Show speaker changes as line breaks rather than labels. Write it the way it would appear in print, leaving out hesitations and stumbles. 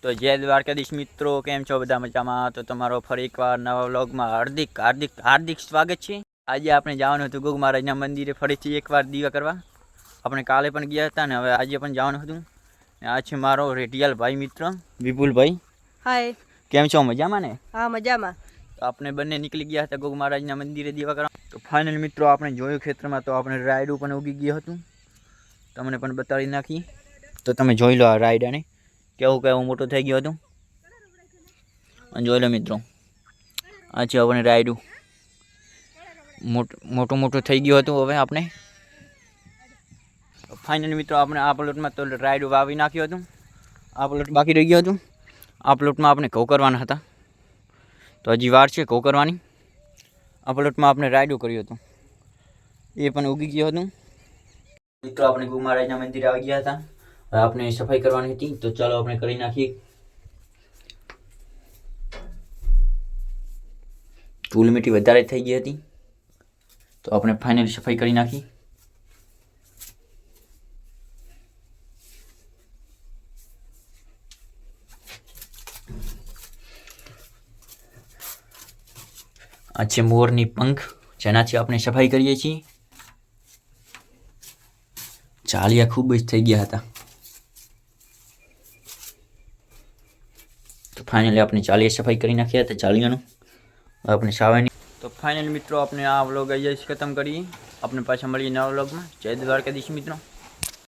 તો જય દ્વારકાધીશ મિત્રો, કેમ છો બધા મજામાં? તો તમારો ફરી એકવાર નવા વ્લોગમાં હાર્દિક સ્વાગત છે. આજે આપણે જવાનું હતું ગોગ મહારાજના મંદિરે ફરીથી એકવાર દીવા કરવા. આપણે કાલે પણ ગયા હતા ને હવે આજે પણ જવાનું હતું. આ છે મારો રેટિયાલ ભાઈ મિત્ર વિપુલભાઈ.
હાય,
કેમ છો? મજામાં ને?
હા મજામાં.
તો આપણે બંને નીકળી ગયા હતા ગોગ મહારાજના મંદિરે દીવા કરવા. તો ફાઇનલ મિત્રો આપણે જોયું ખેતરમાં તો આપણે રાયડું પણ ઉગી ગયું હતું. તમને પણ બતાવી નાખી તો તમે જોઈ લો આ રાયડાને કેવું મોટું થઈ ગયું હતું. અને જોઈ લો મિત્રો, આ છે આપણે રાયડું મોટું થઈ ગયું હતું. હવે આપણે ફાઇનલી મિત્રો આપણે આ પ્લોટમાં તો રાયડું વાવી નાખ્યું હતું. આ પ્લોટ બાકી રહી ગયું હતું. આ પ્લોટમાં આપણે ઘઉં કરવાના હતા, તો હજી વાર છે ઘઉં કરવાની. આ પ્લોટમાં આપણે રાયડું કર્યું હતું, એ પણ ઉગી ગયું હતું. મિત્રો આપણે ગોગ મહારાજના મંદિરે આવી ગયા હતા. હવે આપણે સફાઈ કરવાની હતી, તો ચાલો આપણે કરી નાખીએ. ધૂળ મીઠી વધારે થઈ ગઈ હતી, તો આપણે ફાઇનલી સફાઈ કરી નાખી. આ છે મોરની પંખ, જેનાથી આપણે સફાઈ કરીએ છીએ. ચાલિયા ખૂબ જ થઈ ગયા હતા, તો ફાઇનલી આપણે ચાલિયા સફાઈ કરી નાખ્યા હતા. ચાલિયાનું આપણે સાવાની. તો ફાઇનલ મિત્રો આપણે આ વ્લોગ અહીંયા ખતમ કરીએ. આપણે પાછા મળીએ નવા વ્લોગમાં. જય દ્વારકાધીશ મિત્રો.